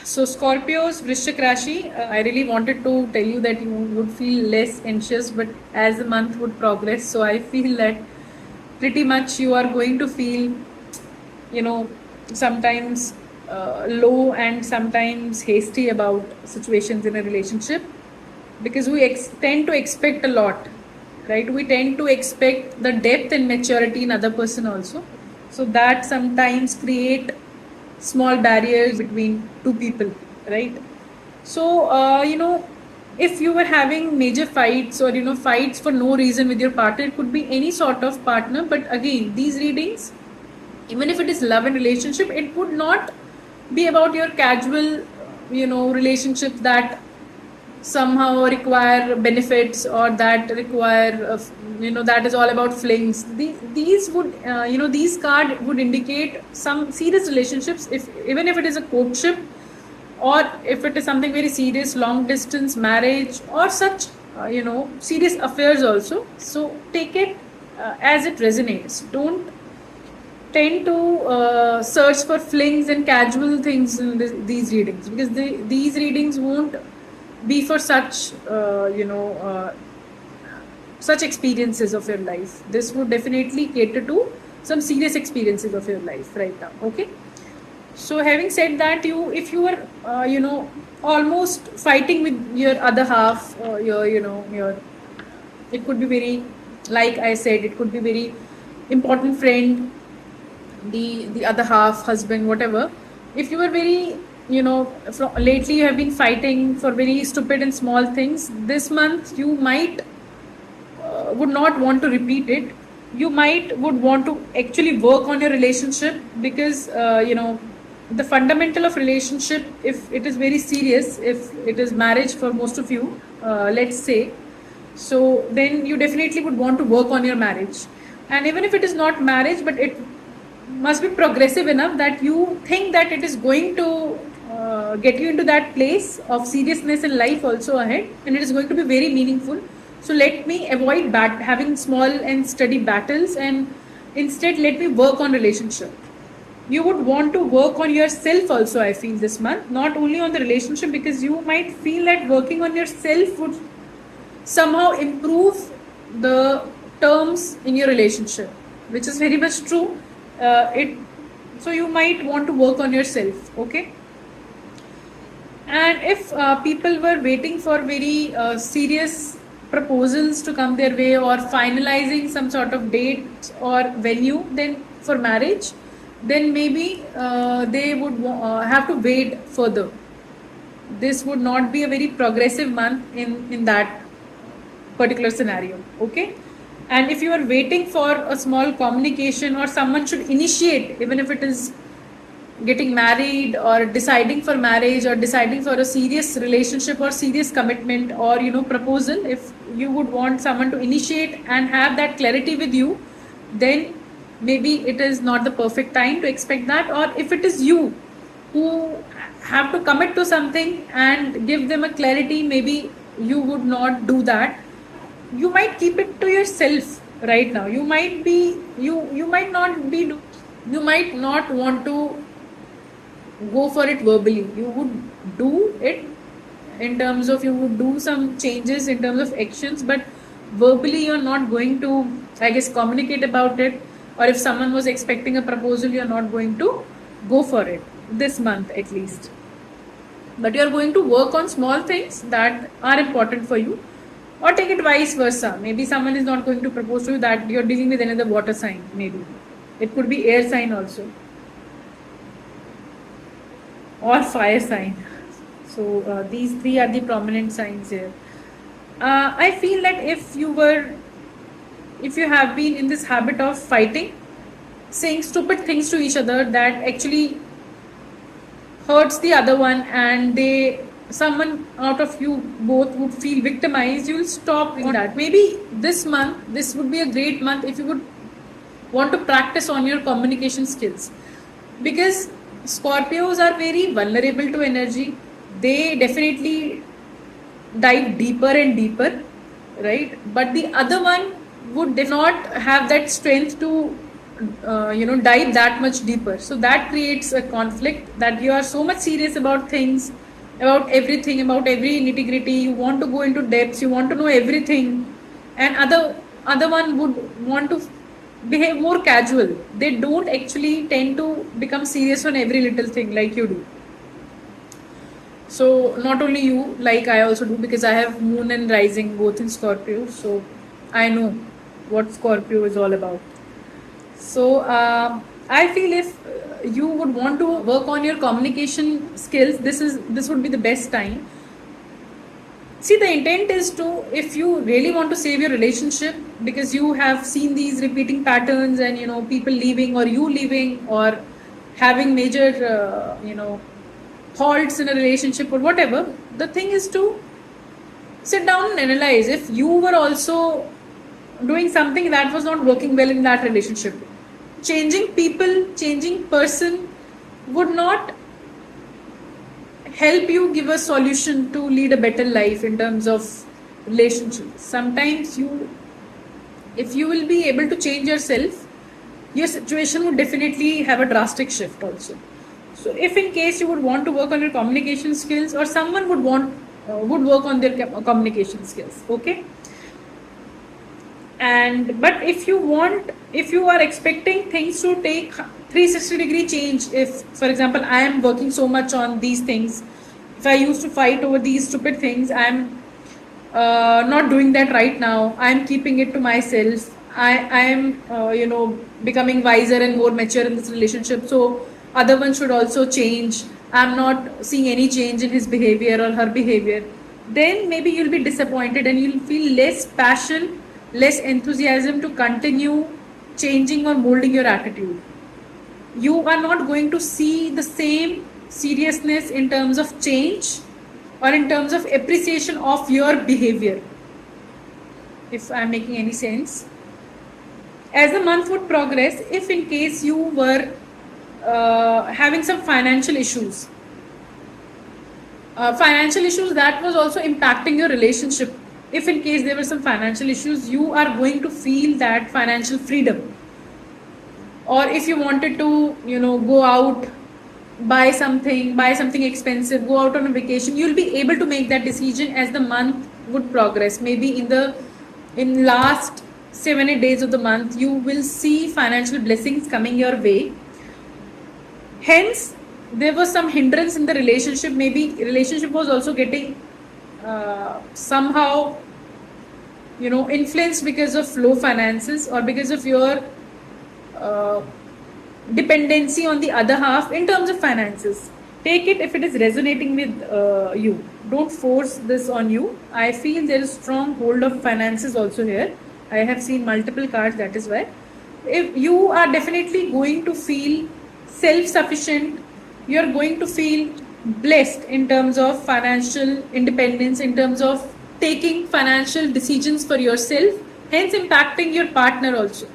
So Scorpios, Vrishchik Rashi, I really wanted to tell you that you would feel less anxious, but as the month would progress, so I feel that pretty much you are going to feel, sometimes low and sometimes hasty about situations in a relationship, because we tend to expect a lot, right? We tend to expect the depth and maturity in other person also, so that sometimes create small barriers between two people, right? So if you were having major fights or fights for no reason with your partner, it could be any sort of partner, but again, these readings, even if it is love and relationship, it would not be about your casual relationships that somehow require benefits, or that require that is all about flings. These would these card would indicate some serious relationships, if even if it is a courtship, or if it is something very serious, long distance marriage, or such serious affairs also. So take it as it resonates. Don't tend to search for flings and casual things in these readings, because these readings won't be for such such experiences of your life. This would definitely cater to some serious experiences of your life right now. Okay, so having said that, if you are almost fighting with your other half, your it could be very, like I said, it could be very important friend, the other half, husband, whatever. If you are very lately you have been fighting for very stupid and small things, this month you might would not want to repeat it. You might would want to actually work on your relationship, because the fundamental of relationship, if it is very serious, if it is marriage for most of you, let's say, so then you definitely would want to work on your marriage. And even if it is not marriage, but it must be progressive enough that you think that it is going to get you into that place of seriousness in life also ahead, and it is going to be very meaningful. So let me avoid having small and steady battles, and instead let me work on relationship. You would want to work on yourself also, I feel, this month, not only on the relationship, because you might feel that working on yourself would somehow improve the terms in your relationship, which is very much true. So you might want to work on yourself. Okay, and if people were waiting for very serious proposals to come their way, or finalizing some sort of date or venue then for marriage, then maybe they would have to wait further. This would not be a very progressive month in that particular scenario. Okay, and if you are waiting for a small communication, or someone should initiate, even if it is getting married or deciding for marriage or deciding for a serious relationship or serious commitment, or proposal, if you would want someone to initiate and have that clarity with you, then maybe it is not the perfect time to expect that. Or if it is you who have to commit to something and give them a clarity, maybe you would not do that. You might keep it to yourself right now. You might not want to go for it verbally. You would do it in terms of, you would do some changes in terms of actions, but verbally you're not going to, I guess, communicate about it. Or if someone was expecting a proposal, you're not going to go for it this month at least. But you're going to work on small things that are important for you. Or take it vice versa. Maybe someone is not going to propose to you, that you're dealing with another water sign. Maybe it could be air sign also, or fire sign. So these three are the prominent signs here. I feel that if you have been in this habit of fighting, saying stupid things to each other that actually hurts the other one, and someone out of you both would feel victimized, you will stop doing that. Maybe this month, this would be a great month if you would want to practice on your communication skills, because Scorpios are very vulnerable to energy. They definitely dive deeper and deeper, right? But the other one would not have that strength to dive that much deeper. So that creates a conflict, that you are so much serious about things, about everything, about every nitty gritty. You want to go into depths, you want to know everything, and other one would want to behave more casual. They don't actually tend to become serious on every little thing like you do. So not only you, like I also do, because I have moon and rising both in Scorpio. So I know what Scorpio is all about. So I feel if you would want to work on your communication skills, this would be the best time. See, the intent is to, if you really want to save your relationship, because you have seen these repeating patterns and people leaving or you leaving or having major halts in a relationship or whatever, the thing is to sit down and analyze if you were also doing something that was not working well in that relationship. Changing people, changing person would not help you give a solution to lead a better life in terms of relationships. Sometimes if you will be able to change yourself, your situation would definitely have a drastic shift also. So if in case you would want to work on your communication skills, or someone would work on their communication skills, okay? But if you are expecting things to take 360-degree change, if for example I am working so much on these things, if I used to fight over these stupid things, I am not doing that right now. I am keeping it to myself. I am becoming wiser and more mature in this relationship, so other one should also change. I'm not seeing any change in his behavior or her behavior. Then maybe you'll be disappointed and you'll feel less passion, less enthusiasm to continue changing or molding your attitude. You are not going to see the same seriousness in terms of change or in terms of appreciation of your behavior, if I'm making any sense. As the month would progress, if in case you were having some financial issues that was also impacting your relationship, if in case there were some financial issues, you are going to feel that financial freedom. Or if you wanted to go out, buy something expensive, go out on a vacation, you'll be able to make that decision as the month would progress. Maybe in last 7-8 days of the month, you will see financial blessings coming your way. Hence, there was some hindrance in the relationship. Maybe relationship was also getting somehow influenced because of low finances, or because of your dependency on the other half in terms of finances. Take it if it is resonating with you. Don't force this on you. I feel there is strong hold of finances also here. I have seen multiple cards, that is why. If you are definitely going to feel self-sufficient, you are going to feel blessed in terms of financial independence, in terms of taking financial decisions for yourself, hence impacting your partner also.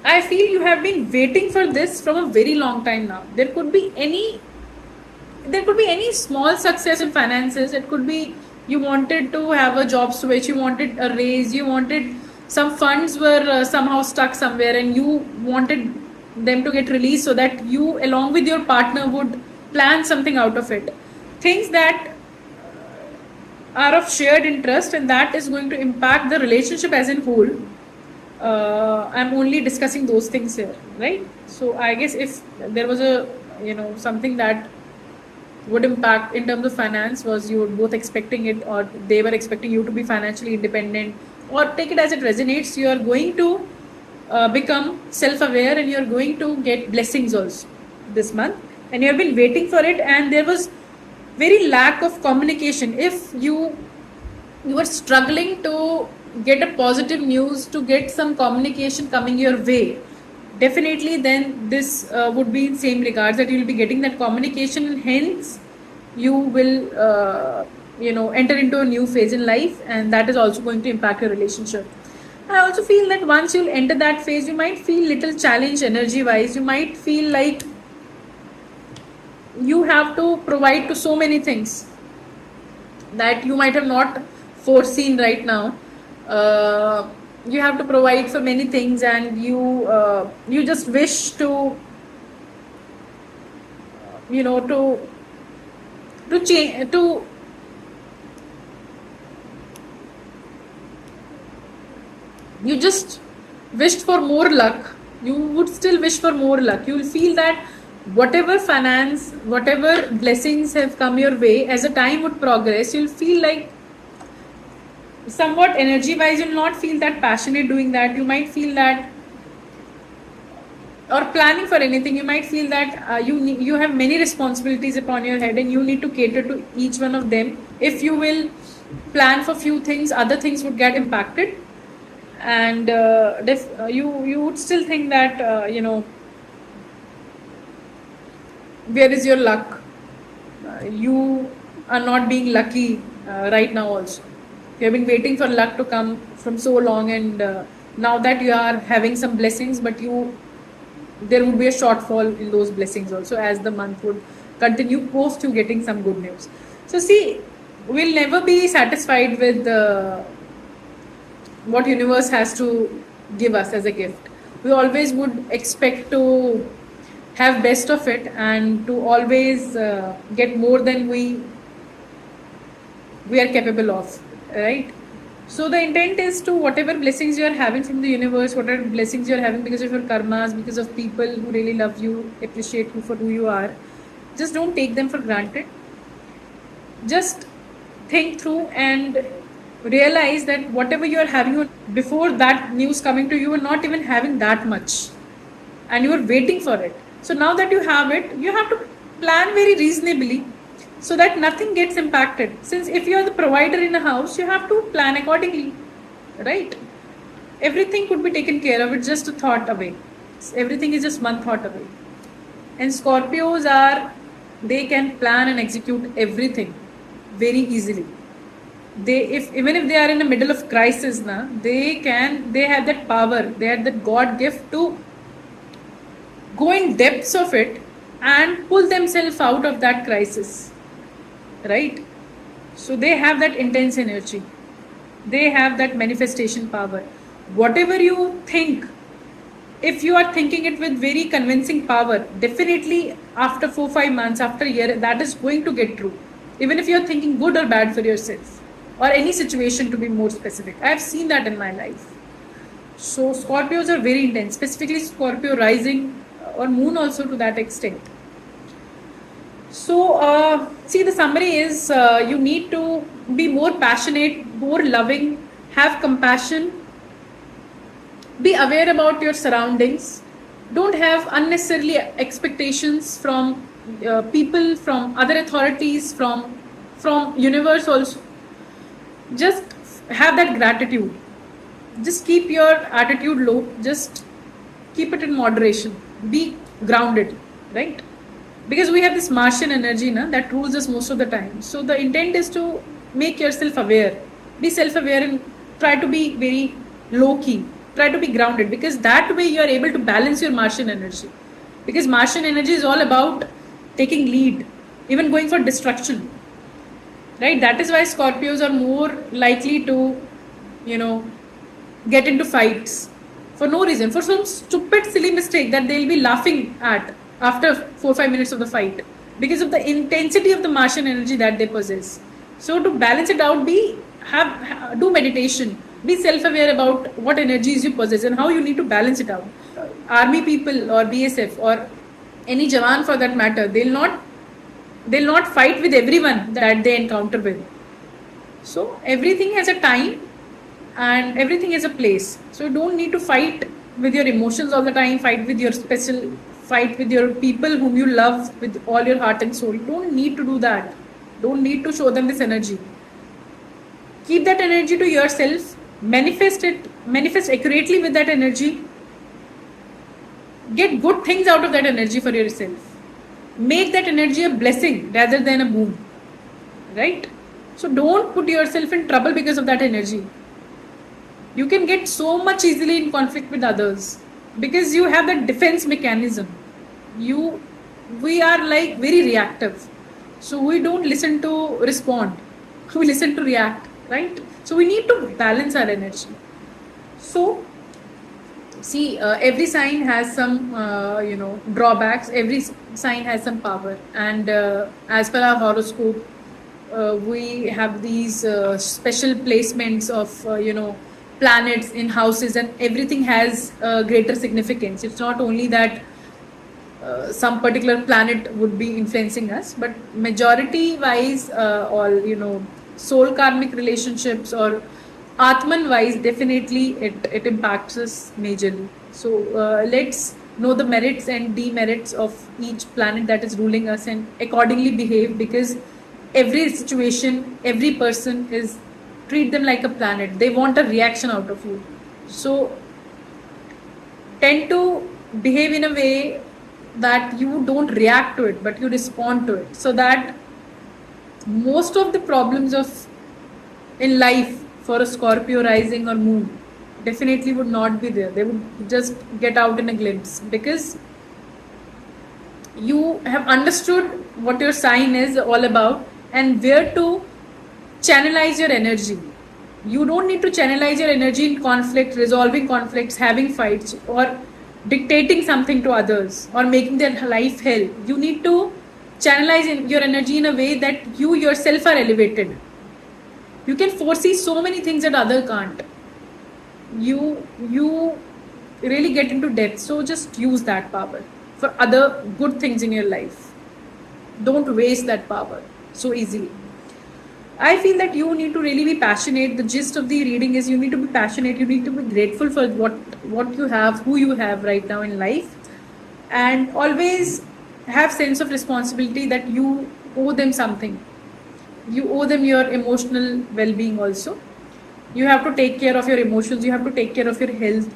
I feel you have been waiting for this from a very long time now. There could be any small success in finances. It could be you wanted to have a job switch, you wanted a raise, you wanted some funds were somehow stuck somewhere and you wanted them to get released, so that you along with your partner would plan something out of it. Things that are of shared interest, and that is going to impact the relationship as in whole. I'm only discussing those things here, right? So I guess if there was a something that would impact in terms of finance, was you were both expecting it, or they were expecting you to be financially independent, or take it as it resonates, you are going to become self-aware and you're going to get blessings also this month, and you have been waiting for it, and there was very lack of communication. If you were struggling to get a positive news, to get some communication coming your way, definitely then this would be in same regards, that you will be getting that communication, and hence you will enter into a new phase in life, and that is also going to impact your relationship. I also feel that once you'll enter that phase, you might feel little challenge energy wise. You might feel like you have to provide to so many things that you might have not foreseen right now. uh, you have to provide for many things, and you just wish to, you know, to change, to you just wished for more luck. You would still wish for more luck. You will feel that whatever finance, whatever blessings have come your way, as the time would progress, you'll feel like somewhat energy wise, you'll not feel that passionate doing that. You might feel that, or planning for anything, you might feel that you have many responsibilities upon your head, and you need to cater to each one of them. If you will plan for few things, other things would get impacted, and you would still think that where is your luck? You are not being lucky right now also. You have been waiting for luck to come from so long, and now that you are having some blessings, but there would be a shortfall in those blessings also, as the month would continue post you getting some good news. So see, we'll never be satisfied with what universe has to give us as a gift. We always would expect to have best of it, and to always get more than we are capable of, right? So the intent is to, whatever blessings you are having from the universe, whatever blessings you are having because of your karmas, because of people who really love you, appreciate you for who you are, just don't take them for granted. Just think through and realize that whatever you are having, before that news coming to you, you were not even having that much, and you were waiting for it. So now that you have it, you have to plan very reasonably, so that nothing gets impacted. Since if you are the provider in a house, you have to plan accordingly, right? Everything could be taken care of. It's just a thought away. Everything is just one thought away. And Scorpios they can plan and execute everything very easily. Even if they are in the middle of crisis, they have that power, they have that God gift to go in depths of it and pull themselves out of that crisis, right? So they have that intense energy, they have that manifestation power. Whatever you think, if you are thinking it with very convincing power, definitely after 4-5 months, after a year, that is going to get true, even if you are thinking good or bad for yourself, or any situation, to be more specific. I have seen that in my life. So Scorpios are very intense, specifically Scorpio rising or moon also to that extent. So see, the summary is you need to be more passionate, more loving, have compassion, be aware about your surroundings, don't have unnecessarily expectations from people, from other authorities, from universe also. Just have that gratitude. Just keep your attitude low, just keep it in moderation, be grounded, right? Because we have this Martian energy that rules us most of the time. So the intent is to make yourself aware, be self-aware, and try to be very low-key, try to be grounded, because that way you are able to balance your Martian energy. Because Martian energy is all about taking lead, even going for destruction, right? That is why Scorpios are more likely to, get into fights for no reason, for some stupid, silly mistake that they'll be laughing at after 4-5 minutes of the fight, because of the intensity of the Martian energy that they possess. So to balance it out, do meditation, be self-aware about what energies you possess and how you need to balance it out. Army people or BSF or any Jawan for that matter, they'll not fight with everyone that they encounter with. So everything has a time and everything has a place. So you don't need to fight with your emotions all the time, fight with your people whom you love with all your heart and soul. You don't need to do that. Don't need to show them this energy. Keep that energy to yourself, manifest accurately with that energy, get good things out of that energy for yourself. Make that energy a blessing rather than a boon, right? So don't put yourself in trouble because of that energy. You can get so much easily in conflict with others because you have that defense mechanism. We are like very reactive, so we don't listen to respond, we listen to react, right? So we need to balance our energy. So see, every sign has some drawbacks. Every sign has some power, and as per our horoscope, we have these special placements of planets in houses, and everything has greater significance. It's not only that some particular planet would be influencing us, but majority wise, all soul karmic relationships or atman wise, definitely it impacts us majorly. So let's know the merits and demerits of each planet that is ruling us and accordingly behave, because every situation, every person is, treat them like a planet. They want a reaction out of you. So tend to behave in a way that you don't react to it, but you respond to it, so that most of the problems of in life for a Scorpio rising or moon definitely would not be there. They would just get out in a glimpse, because you have understood what your sign is all about and where to channelize your energy. You don't need to channelize your energy in conflict, resolving conflicts, having fights, or dictating something to others or making their life hell. You need to channelize your energy in a way that you yourself are elevated. You can foresee so many things that other can't. You really get into depth. So just use that power for other good things in your life. Don't waste that power so easily. I feel that you need to really be passionate. The gist of the reading is you need to be passionate. You need to be grateful for what you have, who you have right now in life, and always have sense of responsibility that you owe them something. You owe them your emotional well-being also. You have to take care of your emotions. You have to take care of your health.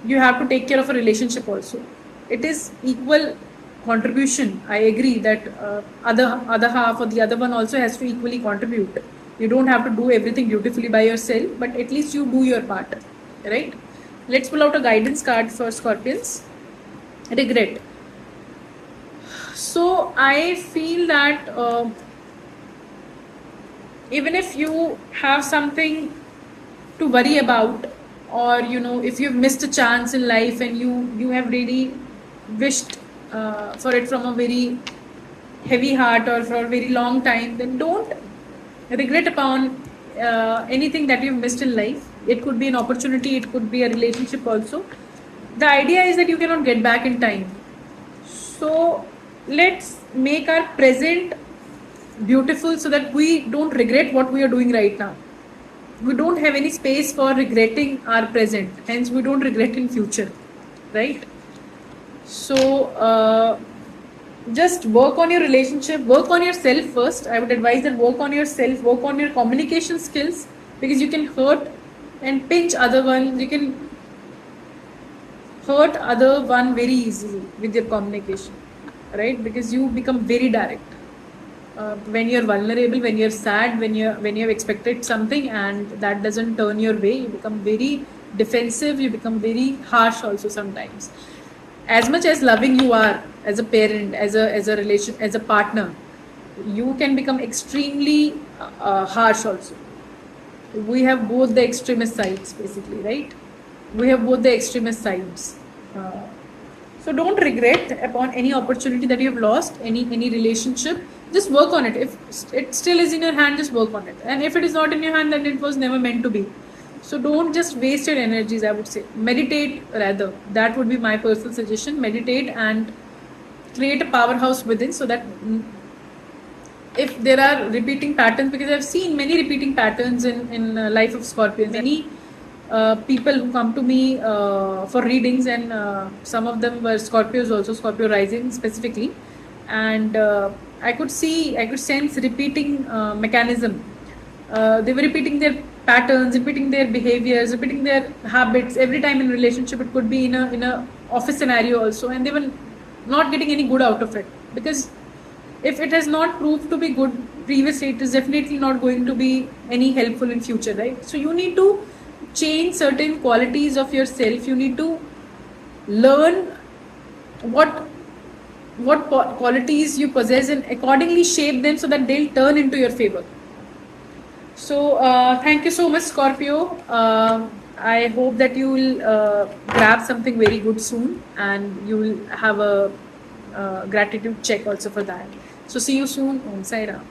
You have to take care of a relationship also. It is equal contribution. I agree that other half or the other one also has to equally contribute. You don't have to do everything beautifully by yourself, but at least you do your part, right? Let's pull out a guidance card for Scorpions. Regret. So I feel that even if you have something to worry about, or if you've missed a chance in life and you have really wished for it from a very heavy heart or for a very long time, then don't regret upon anything that you've missed in life. It could be an opportunity, it could be a relationship also. The idea is that you cannot get back in time. So let's make our present beautiful so that we don't regret what we are doing right now. We don't have any space for regretting our present, hence we don't regret in future, right? So just work on your relationship, work on yourself first. I would advise that work on yourself, work on your communication skills, because you can hurt and pinch other one. You can hurt other one very easily with your communication, right? Because you become very direct when you're vulnerable, when you're sad, when you have expected something and that doesn't turn your way. You become very defensive. You become very harsh also sometimes. As much as loving you are as a parent, as a relation, as a partner, you can become extremely harsh also. We have both the extremist sides basically, right? We have both the extremist sides. So don't regret upon any opportunity that you have lost, any relationship. Just work on it. If it still is in your hand, just work on it. And if it is not in your hand, then it was never meant to be. So don't just waste your energies, I would say. Meditate rather. That would be my personal suggestion. Meditate and create a powerhouse within, so that if there are repeating patterns, because I've seen many repeating patterns in life of Scorpions. Many people who come to me for readings, and some of them were Scorpios also, Scorpio rising specifically. And I could sense repeating mechanism. They were repeating their patterns, repeating their behaviors, repeating their habits every time in relationship. It could be in a office scenario also, and they were not getting any good out of it, because if it has not proved to be good previously, it is definitely not going to be any helpful in future, right? So you need to change certain qualities of yourself. You need to learn what qualities you possess and accordingly shape them so that they'll turn into your favor. So thank you so much, Scorpio. I hope that you will grab something very good soon, and you will have a gratitude check also for that. So see you soon. Om Sai Ram.